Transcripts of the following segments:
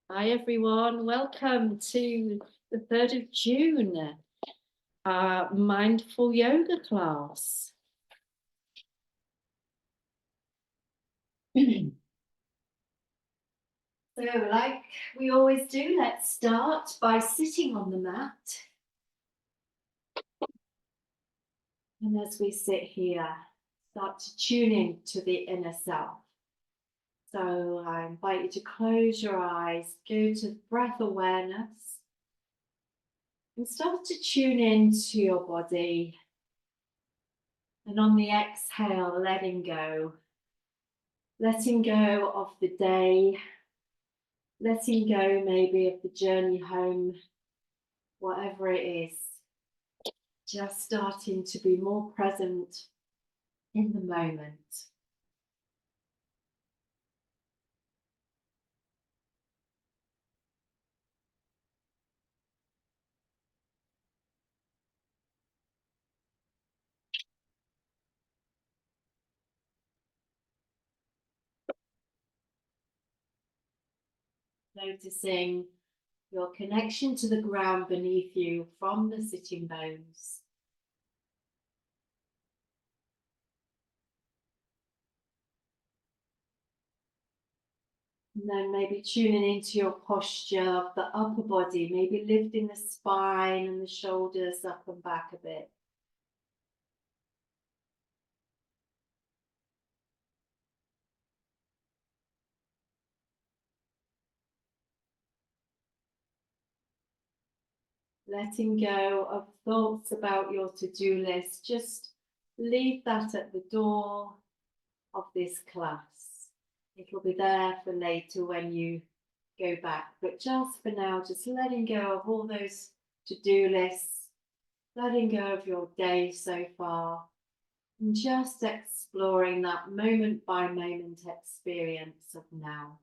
Hi everyone, welcome to the 3rd of June, our mindful yoga class. So like we always do, let's start by sitting on the mat. And as we sit here, start to tune in to the inner self. So I invite you to close your eyes, go to breath awareness, and start to tune into your body. And on the exhale, letting go of the day, letting go maybe of the journey home, whatever it is, just starting to be more present in the moment. Noticing your connection to the ground beneath you from the sitting bones. And then maybe tuning into your posture of the upper body, maybe lifting the spine and the shoulders up and back a bit. Letting go of thoughts about your to-do list, just leave that at the door of this class. It'll be there for later when you go back, but just for now, just letting go of all those to-do lists, letting go of your day so far, and just exploring that moment by moment experience of now.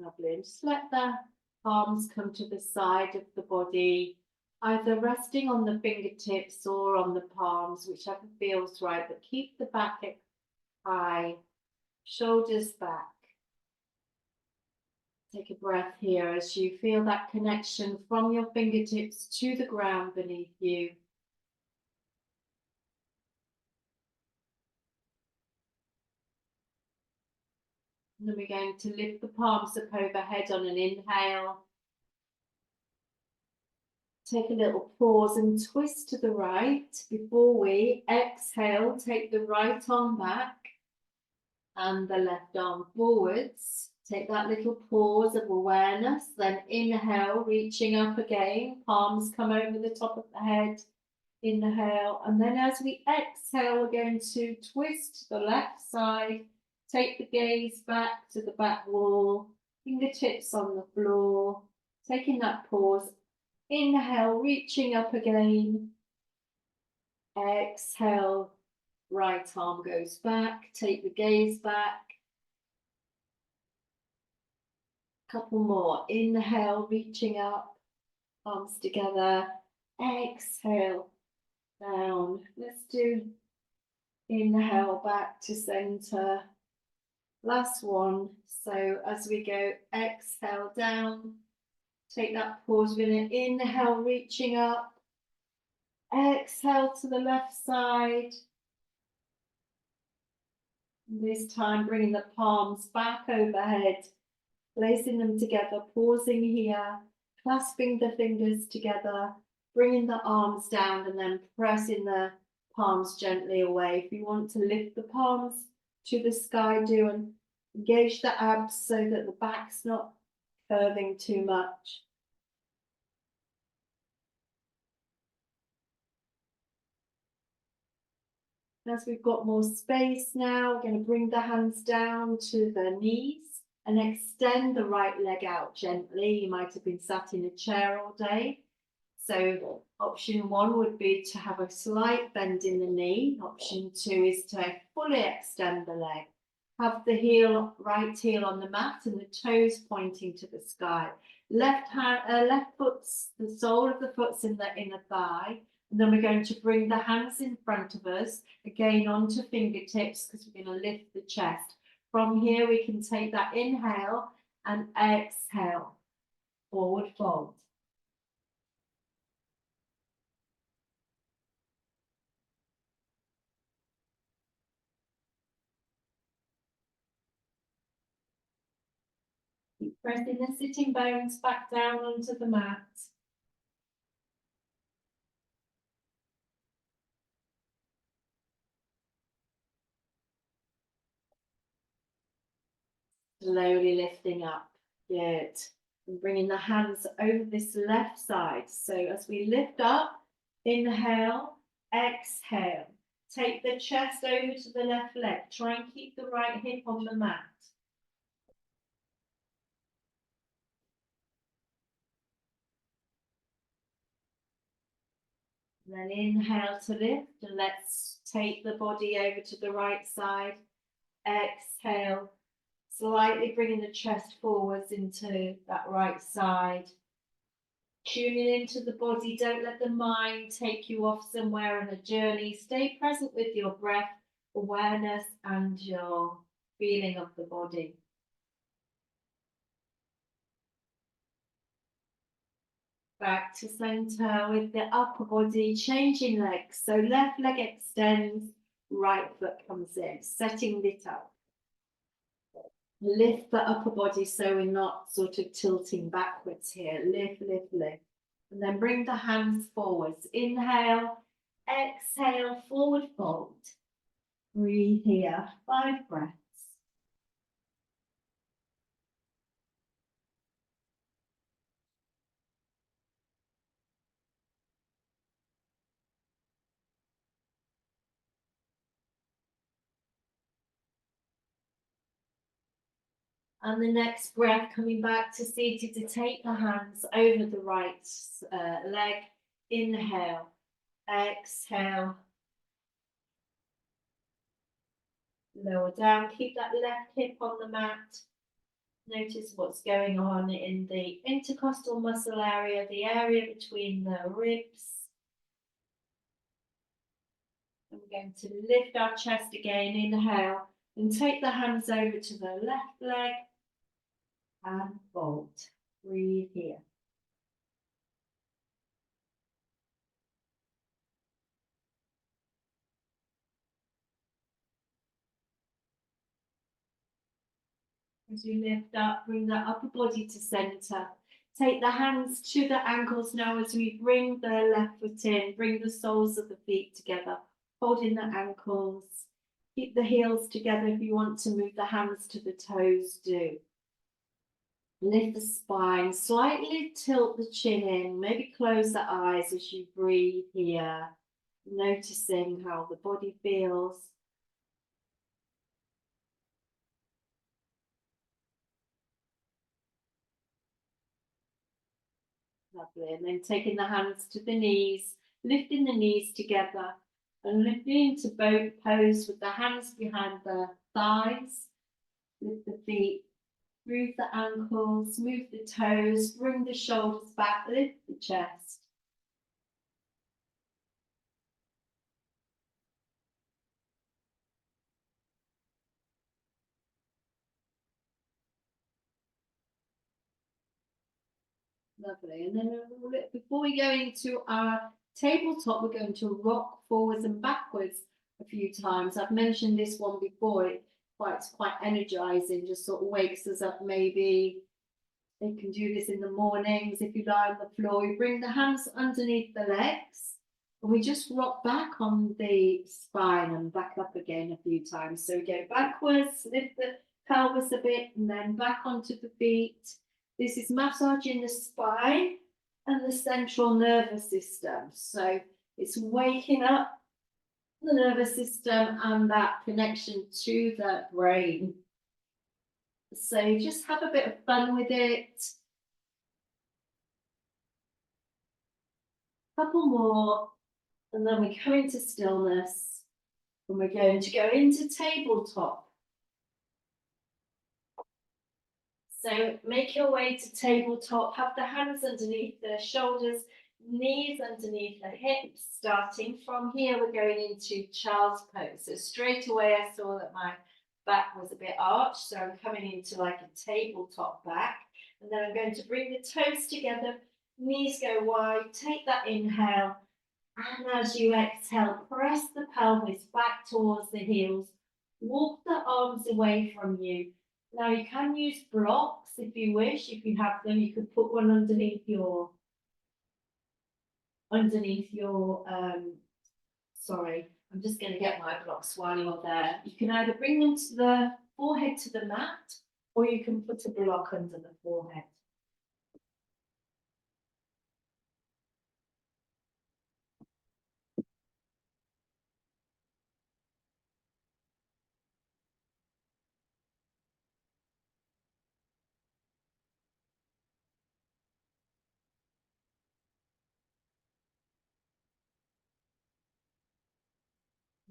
Lovely. And just let the palms come to the side of the body, either resting on the fingertips or on the palms, whichever feels right, but keep the back high, shoulders back. Take a breath here as you feel that connection from your fingertips to the ground beneath you. And then we're going to lift the palms up overhead on an inhale. Take a little pause and twist to the right before we exhale. Take the right arm back and the left arm forwards. Take that little pause of awareness, then inhale, reaching up again. Palms come over the top of the head. Inhale, and then as we exhale, we're going to twist to the left side. Take the gaze back to the back wall, fingertips on the floor. Taking that pause. Inhale, reaching up again. Exhale, right arm goes back. Take the gaze back. Couple more. Inhale, reaching up, arms together. Exhale, down. Let's do inhale back to center. Last one. So as we go, exhale down. Take that pause. We're going to inhale, reaching up. Exhale to the left side. And this time, bringing the palms back overhead, placing them together, pausing here, clasping the fingers together, bringing the arms down, and then pressing the palms gently away. If you want to lift the palms to the sky, do, and engage the abs so that the back's not curving too much. As we've got more space now, we're going to bring the hands down to the knees and extend the right leg out gently. You might have been sat in a chair all day. So option 1 would be to have a slight bend in the knee. Option 2 is to fully extend the leg. Have the heel, right heel on the mat and the toes pointing to the sky. Left foot's, the sole of the foot's in the inner thigh. And then we're going to bring the hands in front of us, again onto fingertips, because we're going to lift the chest. From here, we can take that inhale and exhale, forward fold. Keep pressing the sitting bones back down onto the mat. Slowly lifting up, good. And bringing the hands over this left side. So as we lift up, inhale, exhale. Take the chest over to the left leg. Try and keep the right hip on the mat. Then inhale to lift, and let's take the body over to the right side. Exhale, slightly bringing the chest forwards into that right side. Tuning into the body, don't let the mind take you off somewhere on a journey. Stay present with your breath, awareness, and your feeling of the body. Back to center with the upper body, changing legs. So left leg extends, right foot comes in, setting it up. Lift the upper body so we're not sort of tilting backwards here. Lift, lift, lift. And then bring the hands forwards. Inhale, exhale, forward fold. Breathe here, 5 breaths. And the next breath, coming back to seated, to take the hands over the right leg. Inhale, exhale. Lower down, keep that left hip on the mat. Notice what's going on in the intercostal muscle area, the area between the ribs. And we're going to lift our chest again, inhale, and take the hands over to the left leg and fold. Breathe here. As you lift up, bring the upper body to center. Take the hands to the ankles now as we bring the left foot in, bring the soles of the feet together, holding the ankles. Keep the heels together. If you want to move the hands to the toes, do. Lift the spine, slightly tilt the chin in, maybe close the eyes as you breathe here, noticing how the body feels. Lovely. And then taking the hands to the knees, lifting the knees together and lifting into boat pose with the hands behind the thighs. Lift the feet, move the ankles, move the toes, bring the shoulders back, lift the chest. Lovely. And then before we go into our tabletop, we're going to rock forwards and backwards a few times. I've mentioned this one before. It's quite energizing, just sort of wakes us up. Maybe you can do this in the mornings. If you lie on the floor, you bring the hands underneath the legs and we just rock back on the spine and back up again a few times. So we go backwards, lift the pelvis a bit and then back onto the feet. This is massaging the spine and the central nervous system. So it's waking up the nervous system and that connection to the brain. So just have a bit of fun with it. Couple more, and then we come into stillness, and we're going to go into tabletop. So make your way to tabletop, have the hands underneath the shoulders, knees underneath the hips. Starting from here, we're going into child's pose. So straight away I saw that my back was a bit arched, so I'm coming into like a tabletop back. And then I'm going to bring the toes together, knees go wide, take that inhale. And as you exhale, press the pelvis back towards the heels. Walk the arms away from you. Now you can use blocks if you wish. If you have them, you could put one underneath your, sorry, I'm just going to get my blocks while you're there. You can either bring them to the forehead to the mat, or you can put a block under the forehead.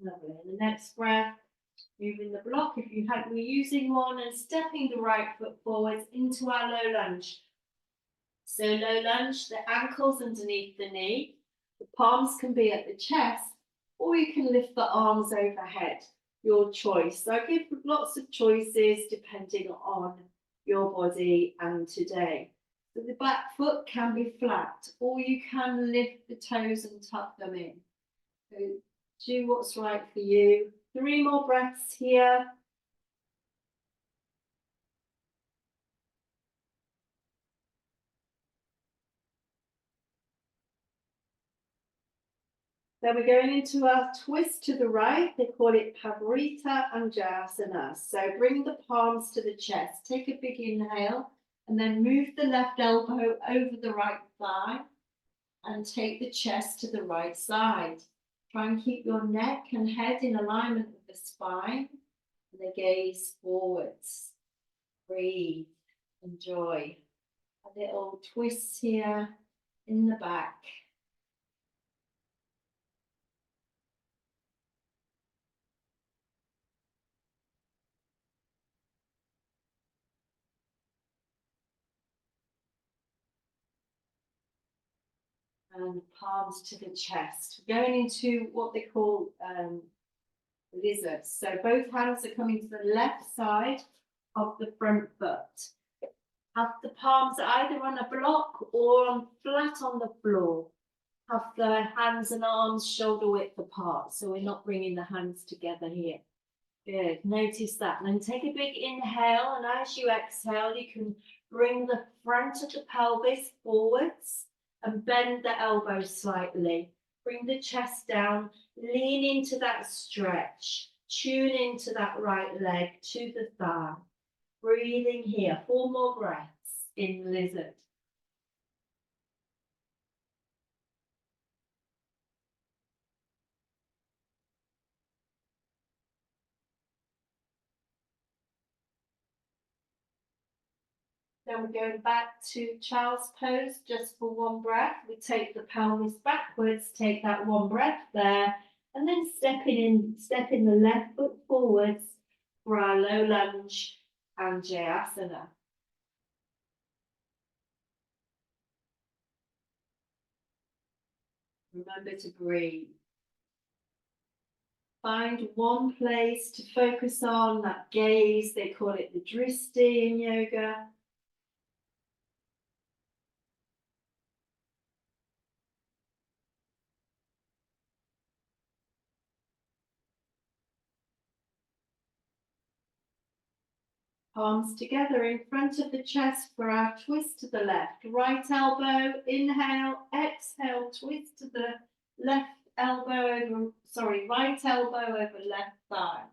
Lovely. And the next breath, moving the block if you were using one, and stepping the right foot forwards into our low lunge. So low lunge, the ankles underneath the knee, the palms can be at the chest, or you can lift the arms overhead, your choice. So I give lots of choices depending on your body and today. So the back foot can be flat, or you can lift the toes and tuck them in. So do what's right for you. 3 more breaths here. Then we're going into our twist to the right. They call it Pavarita Anjaneyasana. So bring the palms to the chest. Take a big inhale and then move the left elbow over the right thigh and take the chest to the right side. Try and keep your neck and head in alignment with the spine and the gaze forwards. Breathe, enjoy. A little twist here in the back. And palms to the chest. Going into what they call lizards. So both hands are coming to the left side of the front foot. Have the palms either on a block or flat on the floor. Have the hands and arms shoulder width apart, so we're not bringing the hands together here. Good, notice that. And then take a big inhale, and as you exhale, you can bring the front of the pelvis forwards and bend the elbows slightly. Bring the chest down, lean into that stretch, tune into that right leg to the thigh. Breathing here, 4 more breaths in lizard. Then we're going back to child's pose just for 1 breath. We take the pelvis backwards, take that 1 breath there, and then stepping the left foot forwards for our low lunge Anjaneyasana. Remember to breathe. Find one place to focus on, that gaze. They call it the drishti in yoga. Palms together in front of the chest for our twist to the left. Right elbow, inhale, exhale, twist to the left elbow over, right elbow over left thigh.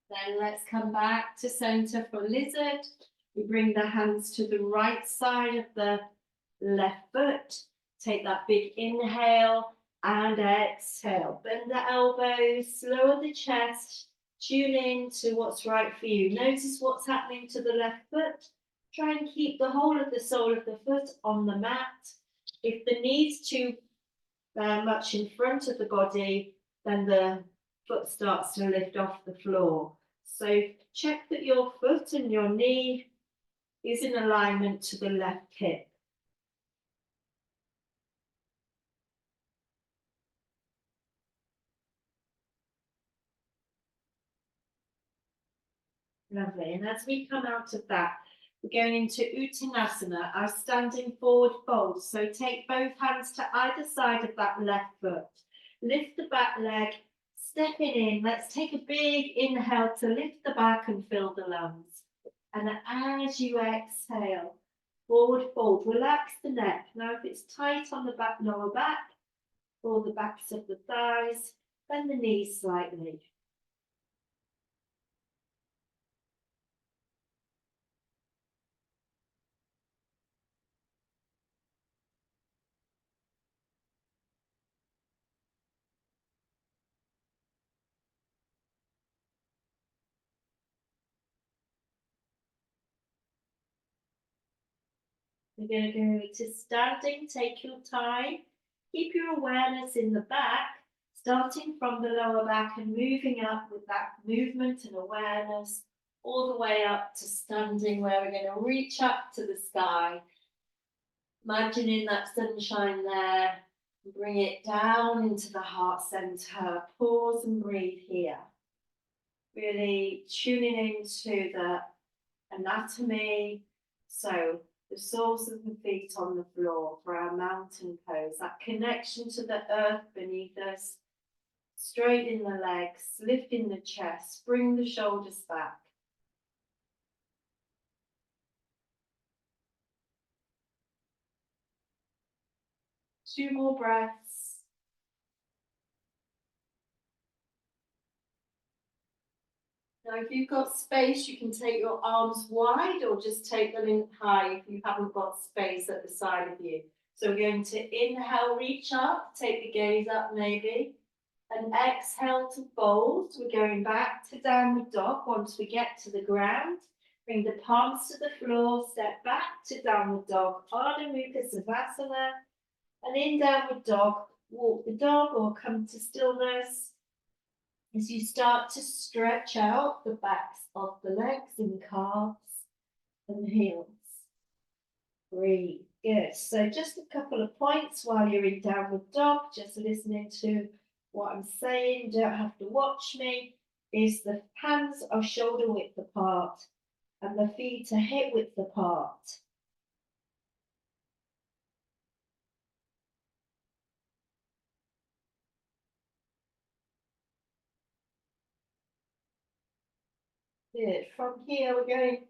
Then let's come back to center for lizard. We bring the hands to the right side of the left foot. Take that big inhale and exhale. Bend the elbows, lower the chest, tune in to what's right for you. Notice what's happening to the left foot. Try and keep the whole of the sole of the foot on the mat. If the knee's too much in front of the body, then the foot starts to lift off the floor. So check that your foot and your knee is in alignment to the left hip. Lovely. And as we come out of that, we're going into Uttanasana, our standing forward fold. So take both hands to either side of that left foot. Lift the back leg, stepping in. Let's take a big inhale to lift the back and fill the lungs. And as you exhale, forward fold, relax the neck. Now if it's tight on the back, lower back, or the backs of the thighs, bend the knees slightly. We're going to go to standing, take your time. Keep your awareness in the back, starting from the lower back and moving up with that movement and awareness all the way up to standing, where we're going to reach up to the sky. Imagining that sunshine there, bring it down into the heart center. Pause and breathe here. Really tuning into the anatomy. So the soles of the feet on the floor for our mountain pose, that connection to the earth beneath us, straighten the legs, lifting the chest, bring the shoulders back. Two more breaths. Now, if you've got space, you can take your arms wide or just take them in high if you haven't got space at the side of you. So we're going to inhale, reach up, take the gaze up maybe, and exhale to fold. We're going back to downward dog once we get to the ground. Bring the palms to the floor, step back to downward dog, Ardha Mukha Savasana, and in downward dog, walk the dog or come to stillness. As you start to stretch out the backs of the legs and calves and heels. Breathe. Good. So just a couple of points while you're in downward dog, just listening to what I'm saying, don't have to watch me, is the hands are shoulder width apart and the feet are hip width apart. Good. From here, we're going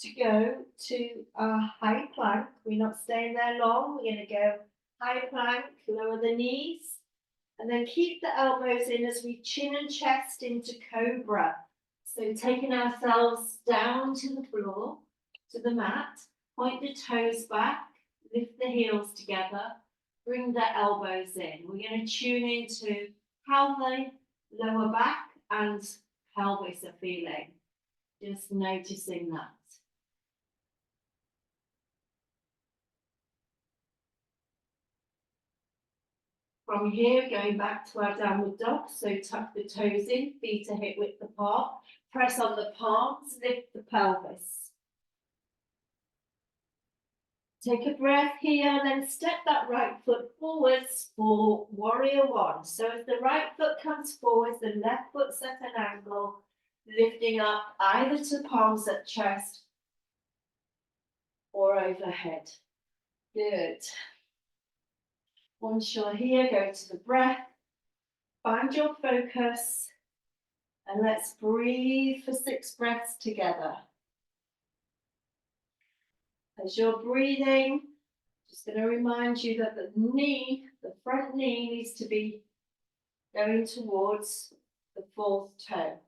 to go to our high plank. We're not staying there long. We're going to go high plank, lower the knees, and then keep the elbows in as we chin and chest into cobra. So taking ourselves down to the floor, to the mat, point the toes back, lift the heels together, bring the elbows in. We're going to tune into how the lower back and pelvis are feeling. Just noticing that. From here, going back to our downward dog, so tuck the toes in, feet are hip width apart, press on the palms, lift the pelvis. Take a breath here, then step that right foot forwards for warrior one. So as the right foot comes forwards, the left foot's at an angle, lifting up either to palms at chest or overhead. Good. Once you're here, go to the breath, find your focus, and let's breathe for 6 breaths together. As you're breathing, just going to remind you that the knee, the front knee, needs to be going towards the 4th toe.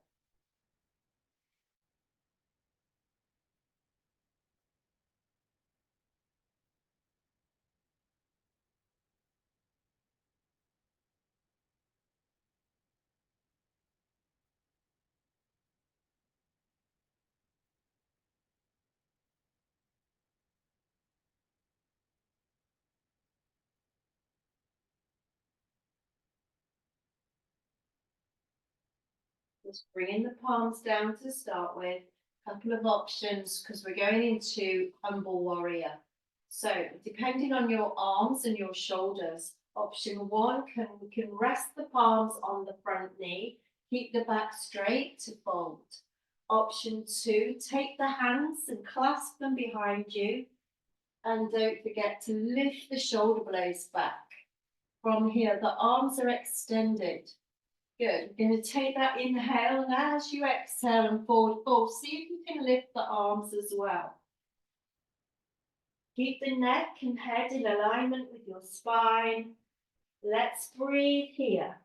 Just bringing the palms down to start with. Couple of options because we're going into humble warrior. So depending on your arms and your shoulders, option one we can rest the palms on the front knee, keep the back straight to fold. Option two, take the hands and clasp them behind you. And don't forget to lift the shoulder blades back. From here, the arms are extended. Good. We're going to take that inhale, and as you exhale and forward fold, see if you can lift the arms as well. Keep the neck and head in alignment with your spine. Let's breathe here.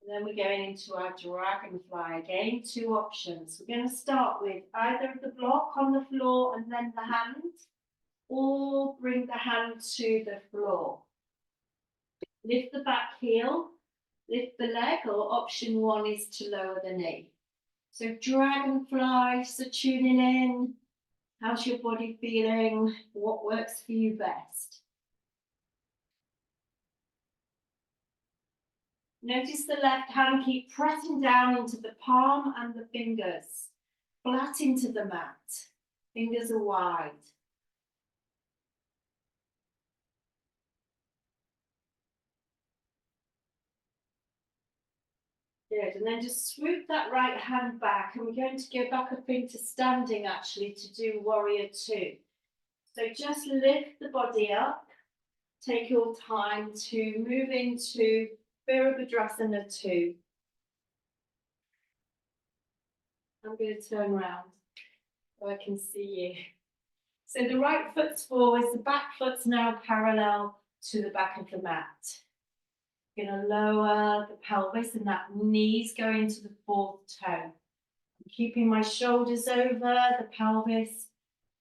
And then we're going into our dragonfly. Again, two options. We're going to start with either of the block on the floor and then the hand, or bring the hand to the floor. Lift the back heel, lift the leg, or option one is to lower the knee. So dragonfly, so tuning in. How's your body feeling? What works for you best? Notice the left hand, keep pressing down into the palm and the fingers, flat into the mat. Fingers are wide. Good, and then just swoop that right hand back, and we're going to go back up into standing actually to do warrior two. So just lift the body up, take your time to move into Virabhadrasana 2. I'm going to turn around so I can see you. So the right foot's forward, the back foot's now parallel to the back of the mat. Going to lower the pelvis and that knees going to the fourth toe. I'm keeping my shoulders over the pelvis,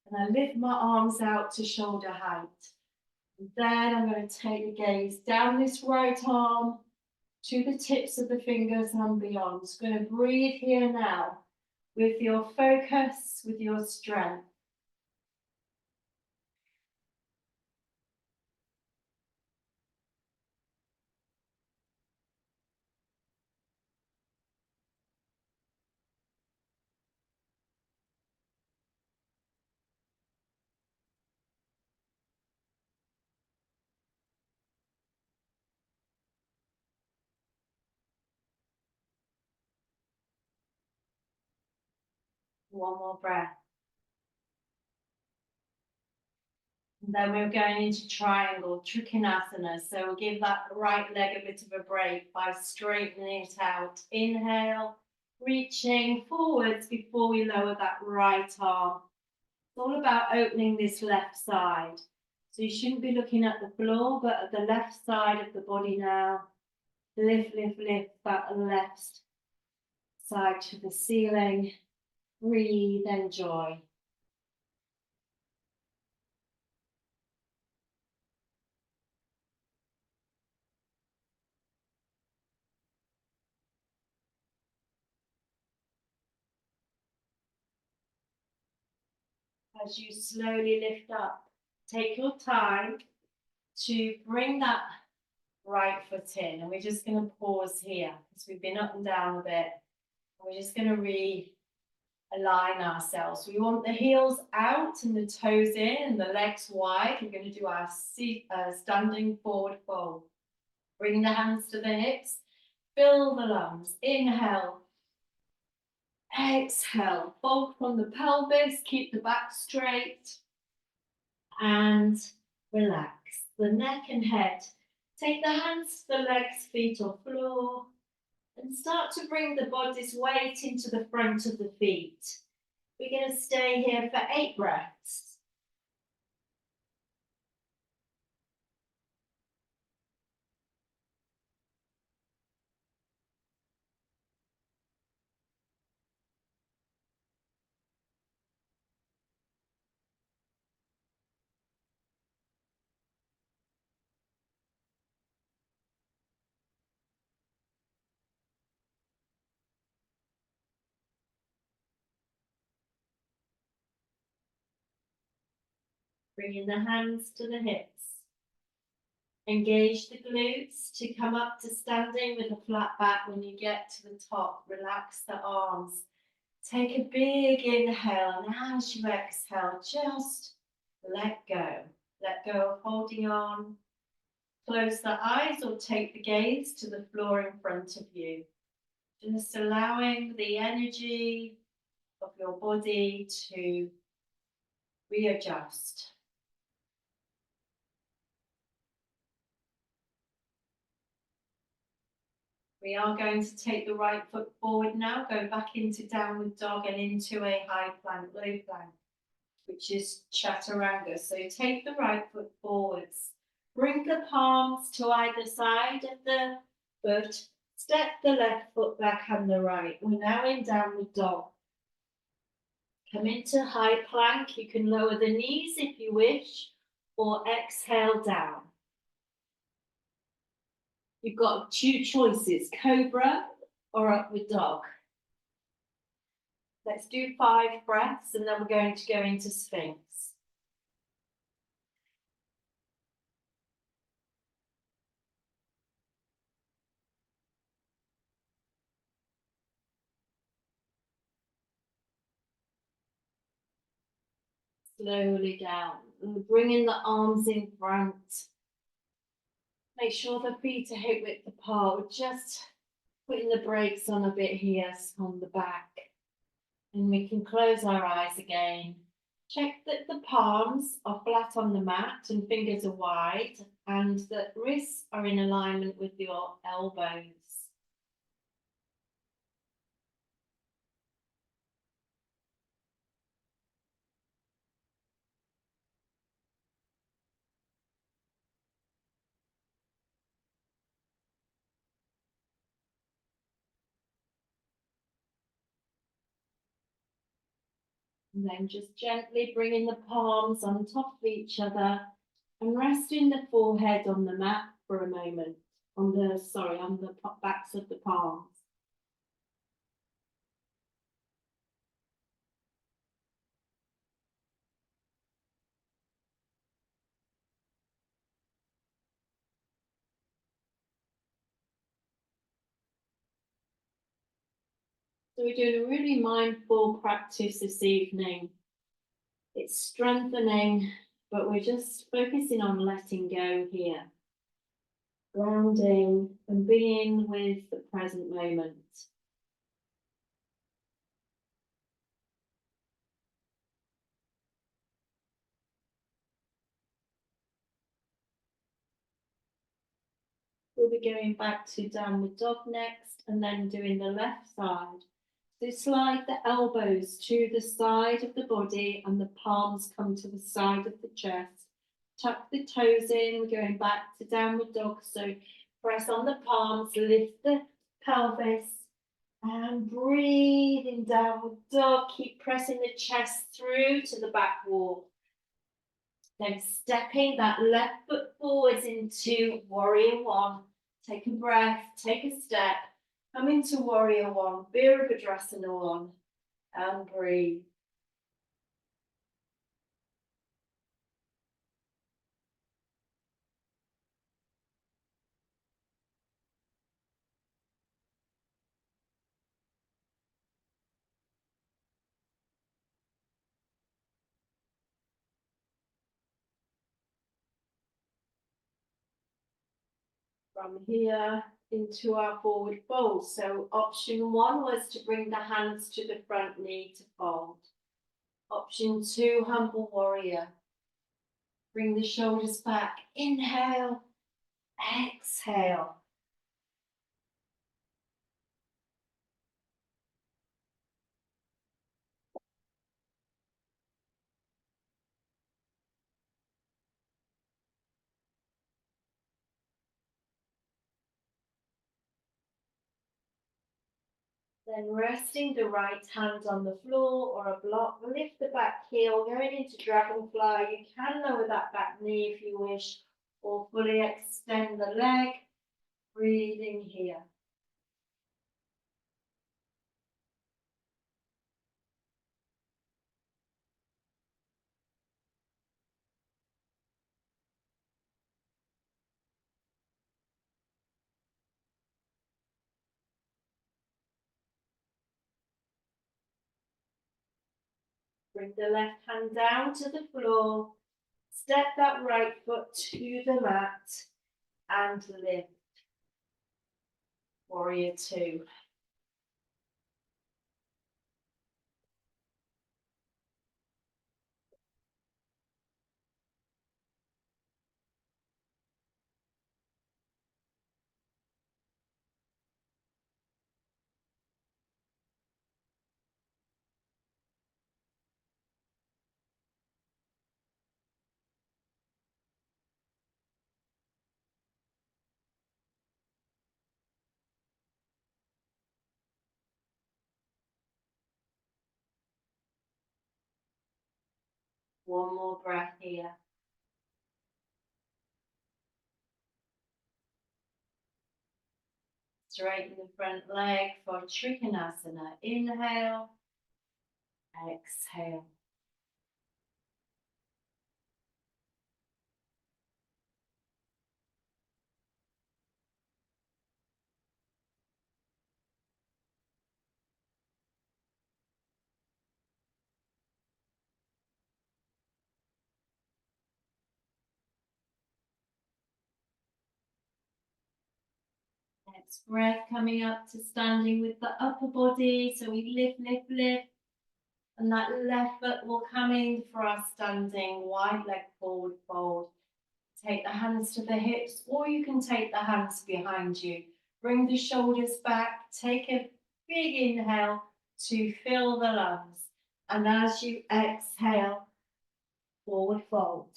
and I lift my arms out to shoulder height. And then I'm going to take the gaze down this right arm to the tips of the fingers and beyond. Just going to breathe here now with your focus, with your strength. One more breath. And then we're going into triangle, Trikonasana. So we'll give that right leg a bit of a break by straightening it out. Inhale, reaching forwards before we lower that right arm. It's all about opening this left side. So you shouldn't be looking at the floor, but at the left side of the body now. Lift, lift, lift that left side to the ceiling. Breathe, enjoy. As you slowly lift up, take your time to bring that right foot in. And we're just going to pause here because we've been up and down a bit. We're just going to realign ourselves. We want the heels out and the toes in and the legs wide. We're going to do our standing forward fold. Bring the hands to the hips. Fill the lungs. Inhale. Exhale. Fold from the pelvis. Keep the back straight. And relax the neck and head. Take the hands to the legs, feet or floor, and start to bring the body's weight into the front of the feet. We're going to stay here for 8 breaths. Bringing the hands to the hips. Engage the glutes to come up to standing with a flat back when you get to the top. Relax the arms. Take a big inhale, and as you exhale, just let go. Let go of holding on. Close the eyes or take the gaze to the floor in front of you. Just allowing the energy of your body to readjust. We are going to take the right foot forward now, go back into downward dog and into a high plank, low plank, which is chaturanga. So take the right foot forwards. Bring the palms to either side of the foot. Step the left foot back and the right. We're now in downward dog. Come into high plank. You can lower the knees if you wish, or exhale down. You've got two choices, cobra or upward dog. Let's do 5 breaths and then we're going to go into Sphinx. Slowly down and bringing the arms in front. Make sure the feet are hip width apart. We're just putting the brakes on a bit here on the back. And we can close our eyes again. Check that the palms are flat on the mat and fingers are wide and that wrists are in alignment with your elbows. And then just gently bringing the palms on top of each other and resting the forehead on the mat for a moment, on the backs of the palms. So we're doing a really mindful practice this evening. It's strengthening, but we're just focusing on letting go here. Grounding and being with the present moment. We'll be going back to downward dog next and then doing the left side. So slide the elbows to the side of the body and the palms come to the side of the chest. Tuck the toes in, we're going back to downward dog. So press on the palms, lift the pelvis and breathe in downward dog. Keep pressing the chest through to the back wall. Then stepping that left foot forwards into warrior one. Take a breath, take a step. Come into warrior one, Virabhadrasana one, and breathe. From here into our forward fold. So option 1 was to bring the hands to the front knee to fold. Option 2, humble warrior. Bring the shoulders back. Inhale, exhale. Then resting the right hand on the floor or a block, lift the back heel, going into dragonfly. You can lower that back knee if you wish, or fully extend the leg, breathing here. Bring the left hand down to the floor. Step that right foot to the mat and lift. Warrior two. One more breath here. Straighten the front leg for Trikonasana. Inhale, exhale. Next breath coming up to standing with the upper body. So we lift, lift, lift. And that left foot will come in for our standing wide leg forward fold. Take the hands to the hips, or you can take the hands behind you. Bring the shoulders back. Take a big inhale to fill the lungs. And as you exhale, forward fold.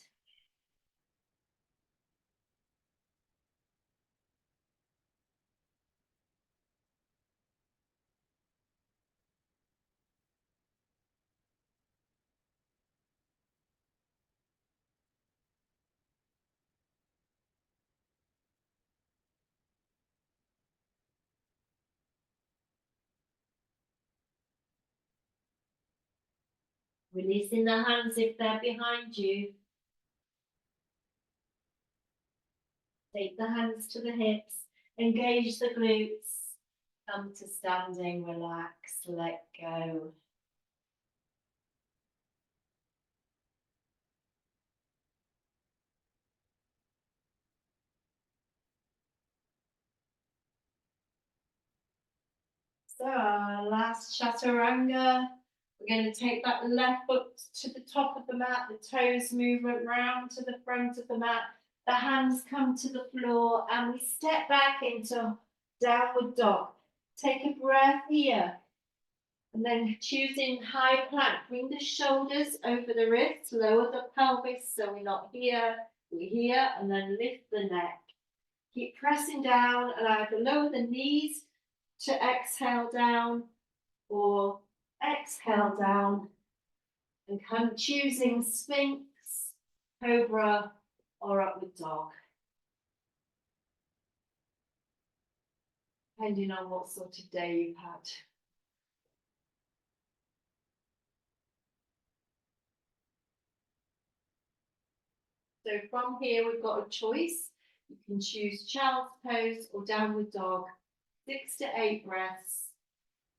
Releasing the hands if they're behind you. Take the hands to the hips, engage the glutes, come to standing, relax, let go. So our last chaturanga, we're going to take that left foot to the top of the mat, the toes movement round to the front of the mat, the hands come to the floor and we step back into downward dog. Take a breath here. And then choosing high plank, bring the shoulders over the wrists, lower the pelvis so we're not here, we're here, and then lift the neck. Keep pressing down and either lower the knees to exhale down or exhale down and come choosing Sphinx, Cobra or Upward Dog. Depending on what sort of day you've had. So from here, we've got a choice. You can choose child's pose or downward dog, 6 to 8 breaths.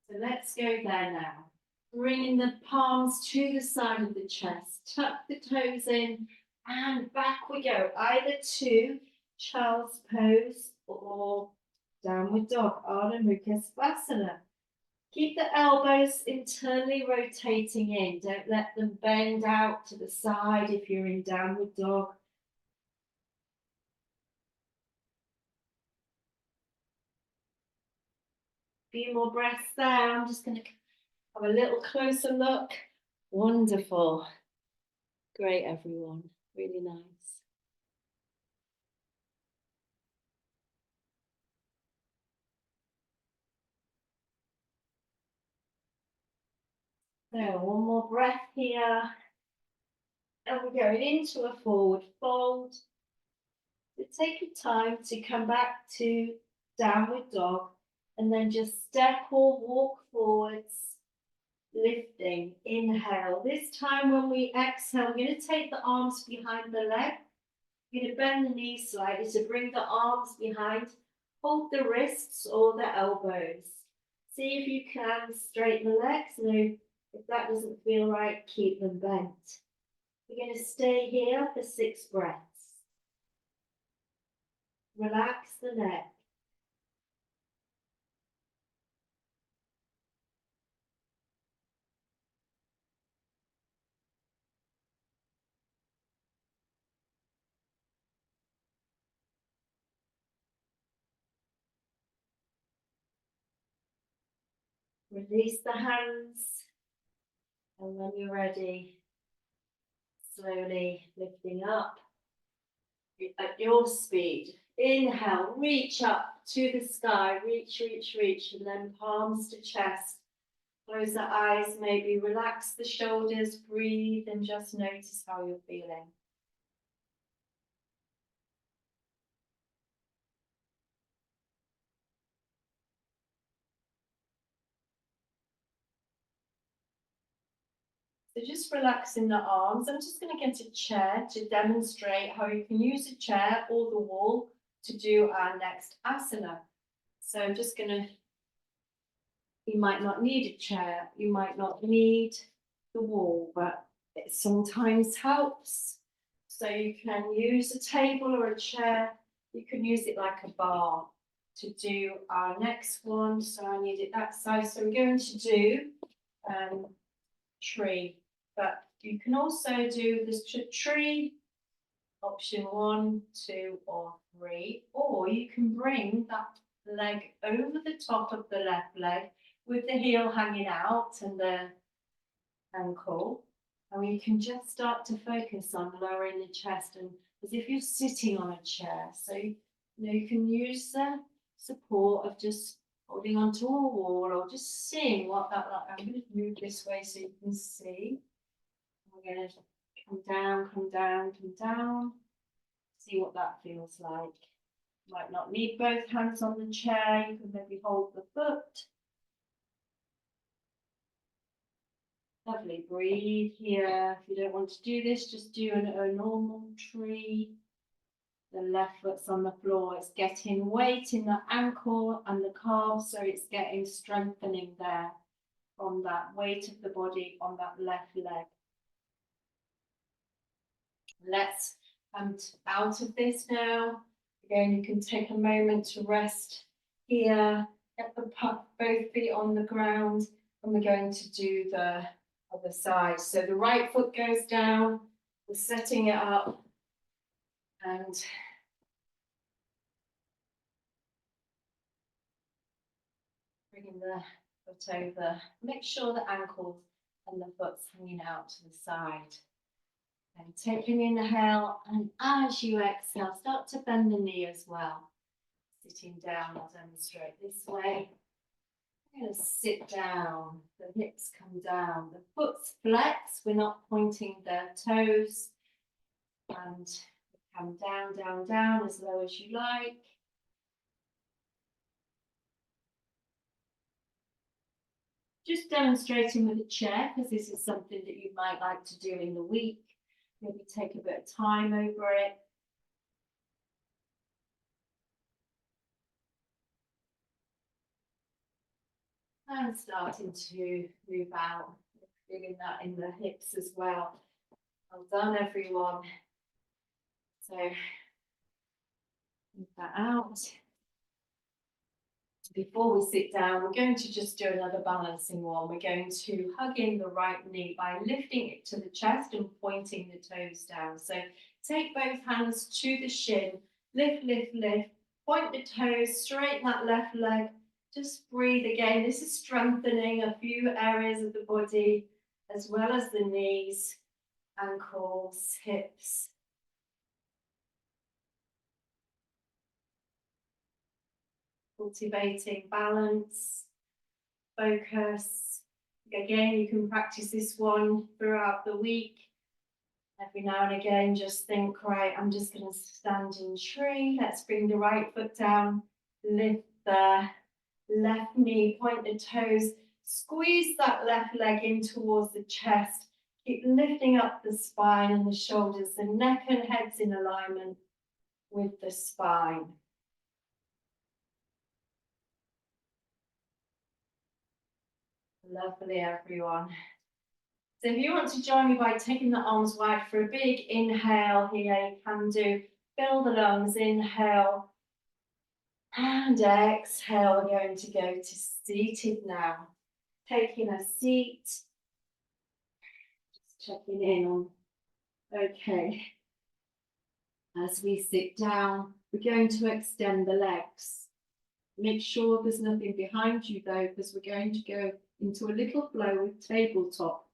So let's go there now. Bringing the palms to the side of the chest, tuck the toes in and back we go. Either to child's pose or downward dog, Ardha Mukha Svanasana. Keep the elbows internally rotating in. Don't let them bend out to the side if you're in downward dog. Few more breaths there. I'm just going to have a little closer look. Wonderful. Great, everyone. Really nice. So one more breath here. And we're going into a forward fold. So take your time to come back to downward dog and then just step or walk forwards, lifting. Inhale. This time when we exhale, we're going to take the arms behind the leg. We're going to bend the knees slightly to bring the arms behind. Hold the wrists or the elbows. See if you can straighten the legs. No If that doesn't feel right, keep them bent. We're going to stay here for 6 breaths. Relax the neck. Release the hands. And when you're ready, slowly lifting up at your speed. Inhale, reach up to the sky, reach, reach, reach, and then palms to chest. Close the eyes, maybe relax the shoulders, breathe, and just notice how you're feeling. So just relaxing the arms. I'm just going to get a chair to demonstrate how you can use a chair or the wall to do our next asana. So I'm just going to, you might not need a chair, you might not need the wall, but it sometimes helps. So you can use a table or a chair. You can use it like a bar to do our next one. So I need it that size. So we're going to do tree, but you can also do this tree, option 1, 2, or 3, or you can bring that leg over the top of the left leg with the heel hanging out and the ankle, and you can just start to focus on lowering the chest and as if you're sitting on a chair. So you can use the support of just holding onto a wall or just seeing what that like. I'm going to move this way so you can see. We're going to come down, come down, come down. See what that feels like. Might not need both hands on the chair. You can maybe hold the foot. Lovely, breathe here. If you don't want to do this, just do a normal tree. The left foot's on the floor. It's getting weight in the ankle and the calf, so it's getting strengthening there from that weight of the body on that left leg. Let's come out of this now. Again, you can take a moment to rest here. Get both feet on the ground, and we're going to do the other side. So the right foot goes down, we're setting it up, and bringing the foot over. Make sure the ankles and the foot's hanging out to the side. And take an inhale, and as you exhale, start to bend the knee as well. Sitting down, I'll demonstrate this way. I'm going to sit down, the hips come down, the foot's flex, we're not pointing the toes, and come down, down, down as low as you like. Just demonstrating with a chair, because this is something that you might like to do in the week. Maybe take a bit of time over it. And starting to move out, feeling that in the hips as well. Well done, everyone. So move that out. Before we sit down, we're going to just do another balancing one. We're going to hug in the right knee by lifting it to the chest and pointing the toes down. So take both hands to the shin, lift, lift, lift, point the toes, straighten that left leg. Just breathe again. This is strengthening a few areas of the body, as well as the knees, ankles, hips. Cultivating balance, focus. Again, you can practice this one throughout the week. Every now and again, just think, right, I'm just going to stand in tree. Let's bring the right foot down, lift the left knee, point the toes, squeeze that left leg in towards the chest. Keep lifting up the spine and the shoulders, the neck and head's in alignment with the spine. Lovely, everyone. So if you want to join me by taking the arms wide for a big inhale here, you can do. Fill the lungs, inhale. And exhale, we're going to go to seated now. Taking a seat. Just checking in on, okay. As we sit down, we're going to extend the legs. Make sure there's nothing behind you though, because we're going to go into a little flow with tabletop.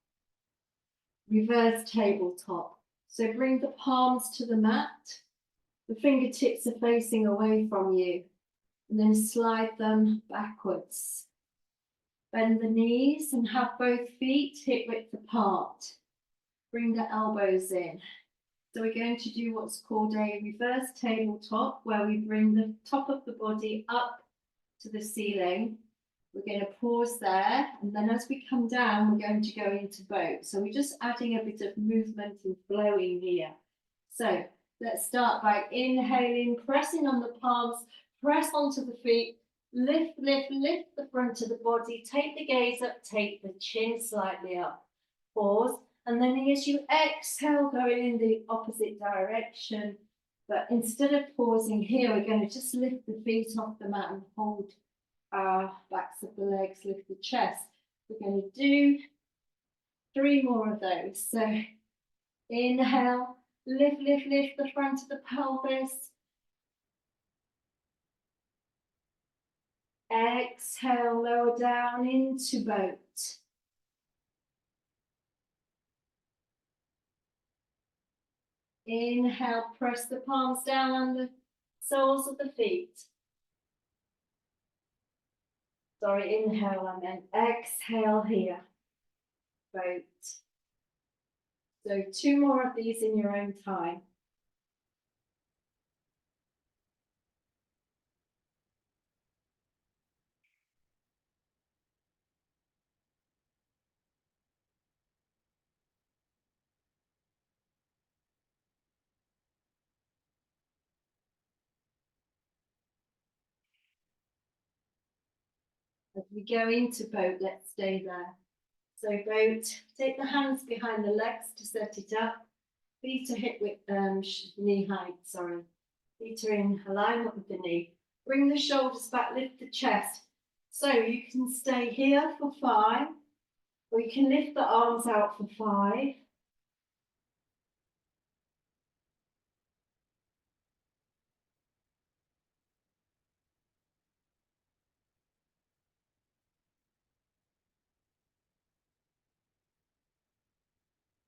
Reverse tabletop. So bring the palms to the mat. The fingertips are facing away from you. And then slide them backwards. Bend the knees and have both feet hip width apart. Bring the elbows in. So we're going to do what's called a reverse tabletop, where we bring the top of the body up to the ceiling. We're going to pause there, and then as we come down, we're going to go into boat. So we're just adding a bit of movement and flowing here. So let's start by inhaling, pressing on the palms, press onto the feet, lift, lift, lift the front of the body, take the gaze up, take the chin slightly up, pause, and then as you exhale, going in the opposite direction. But instead of pausing here, we're going to just lift the feet off the mat and hold our backs of the legs, lift the chest. We're going to do 3 more of those. So inhale, lift, lift, lift the front of the pelvis. Exhale, lower down into boat. Inhale, press the palms down on the soles of the feet. Sorry, inhale, I meant exhale here. Boat. So 2 more of these in your own time. As we go into boat, let's stay there. So boat, take the hands behind the legs to set it up. Feet are hip width, knee height, sorry. Feet are in alignment with the knee. Bring the shoulders back, lift the chest. So you can stay here for 5, or you can lift the arms out for 5.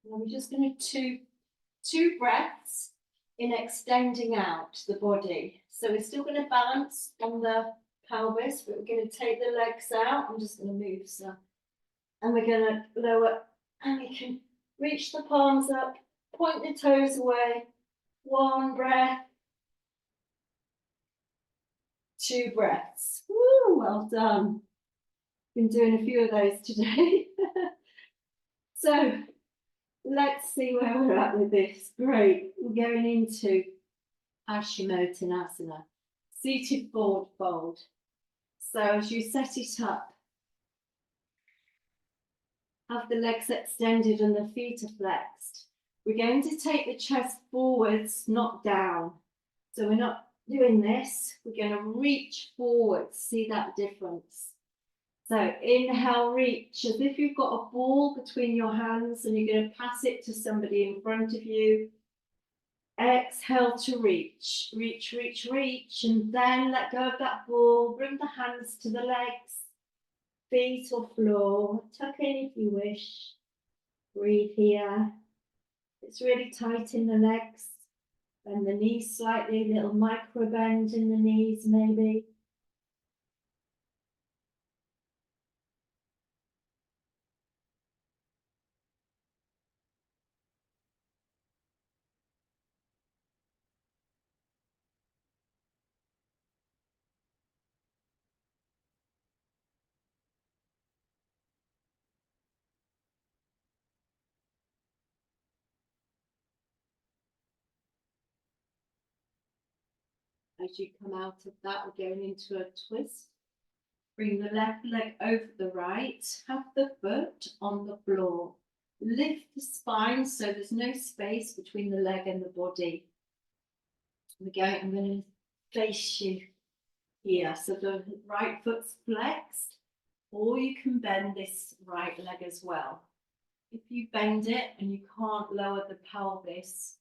And we're just going to do 2 breaths in extending out the body. So we're still going to balance on the pelvis, but we're going to take the legs out. I'm just going to move some. And we're going to lower, and we can reach the palms up, point the toes away. 1 breath. 2 breaths. Woo, well done. Been doing a few of those today. So let's see where we're at with this. Great. We're going into Paschimottanasana, seated forward fold. So as you set it up, have the legs extended and the feet are flexed. We're going to take the chest forwards, not down. So we're not doing this. We're going to reach forwards. See that difference? So inhale, reach as if you've got a ball between your hands and you're going to pass it to somebody in front of you. Exhale to reach, reach, reach, reach, and then let go of that ball. Bring the hands to the legs, feet or floor. Tuck in if you wish. Breathe here. It's really tight in the legs. Bend the knees slightly, little micro bend in the knees maybe. As you come out of that, we're going into a twist. Bring the left leg over the right, have the foot on the floor. Lift the spine so there's no space between the leg and the body. I'm going to face you here. So the right foot's flexed, or you can bend this right leg as well. If you bend it and you can't lower the pelvis,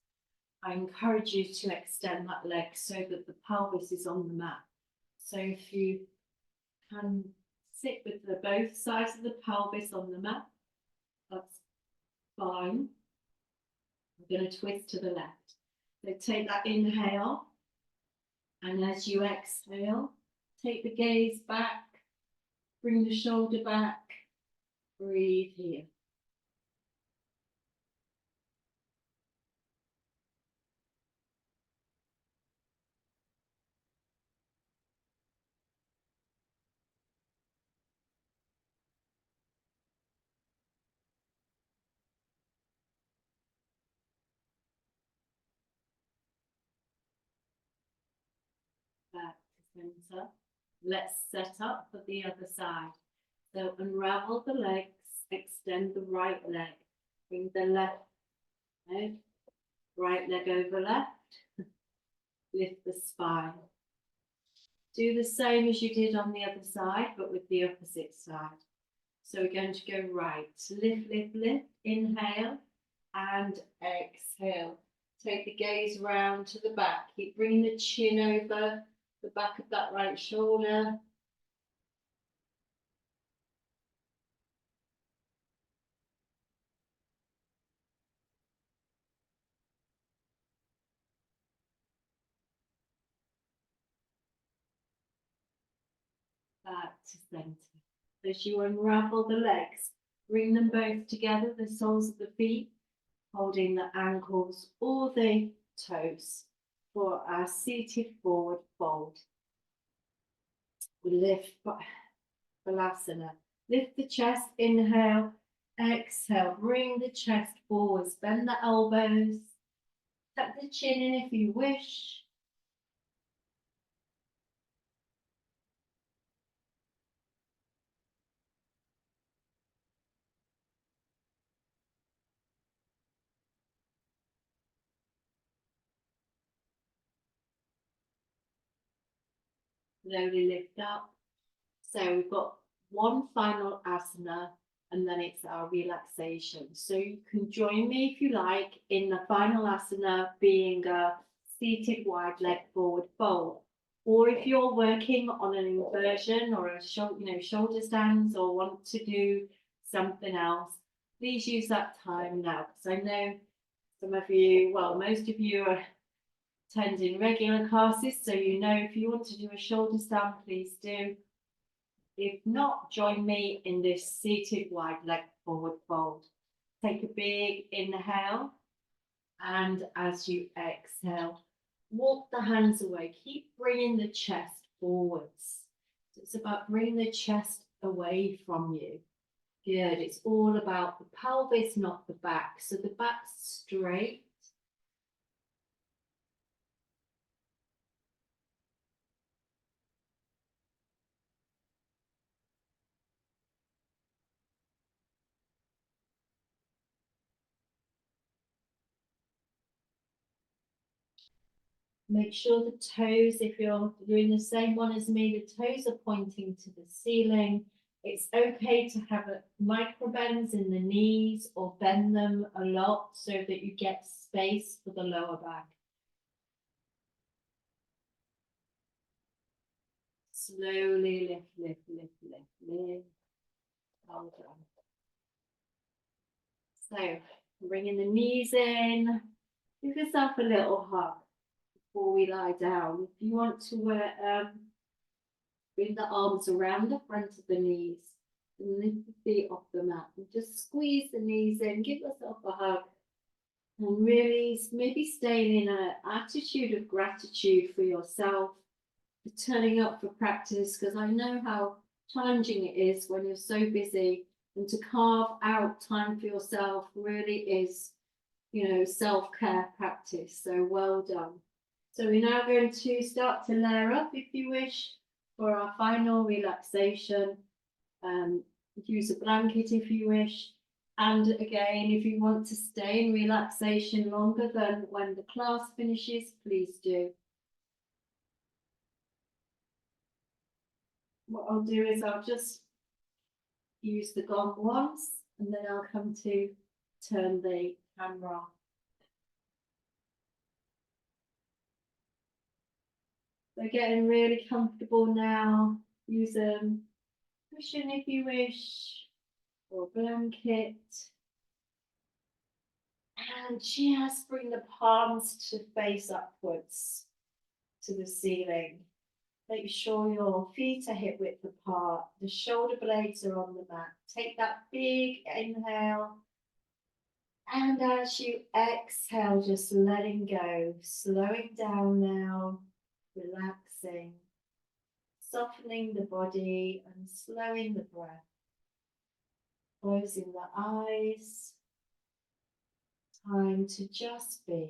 I encourage you to extend that leg so that the pelvis is on the mat. So if you can sit with both sides of the pelvis on the mat, that's fine. I'm going to twist to the left. So take that inhale, and as you exhale, take the gaze back, bring the shoulder back, breathe here. Back to center. Let's set up for the other side. So unravel the legs, extend the right leg, bring the left leg, right leg over left, lift the spine. Do the same as you did on the other side, but with the opposite side. So we're going to go right, lift, lift, lift, inhale and exhale. Take the gaze round to the back, keep bringing the chin over the back of that right shoulder. Back to center. As you unravel the legs, bring them both together, the soles of the feet, holding the ankles or the toes for our seated forward fold. We lift Balasana. Lift the chest, inhale, exhale, bring the chest forwards, bend the elbows, tuck the chin in if you wish. Slowly lift up. So we've got one final asana and then it's our relaxation. So you can join me if you like in the final asana being a seated wide leg forward fold. Or if you're working on an inversion or a shoulder stands or want to do something else, please use that time now. Because I know some of you, well, most of you are attending regular classes, so you know if you want to do a shoulder stand, please do. If not, join me in this seated wide leg forward fold. Take a big inhale, and as you exhale, walk the hands away. Keep bringing the chest forwards. So it's about bringing the chest away from you. Good. It's all about the pelvis, not the back. So the back's straight. Make sure the toes, if you're doing the same one as me, the toes are pointing to the ceiling. It's okay to have micro bends in the knees or bend them a lot so that you get space for the lower back. Slowly lift, lift, lift, lift, lift. Well done. So bringing the knees in, give yourself a little hug before we lie down. If you want to bring the arms around the front of the knees and lift the feet off the mat and just squeeze the knees in, give yourself a hug and really maybe staying in an attitude of gratitude for yourself, for turning up for practice, because I know how challenging it is when you're so busy, and to carve out time for yourself really is, self-care practice. So well done. So we're now going to start to layer up, if you wish, for our final relaxation. Use a blanket if you wish. And again, if you want to stay in relaxation longer than when the class finishes, please do. What I'll do is I'll just use the gong once, and then I'll come to turn the camera off. So getting really comfortable now. Use a cushion if you wish, or a blanket. And just bring the palms to face upwards to the ceiling. Make sure your feet are hip width apart. The shoulder blades are on the mat. Take that big inhale. And as you exhale, just letting go, slowing down now, relaxing, softening the body and slowing the breath. Closing the eyes. Time to just be.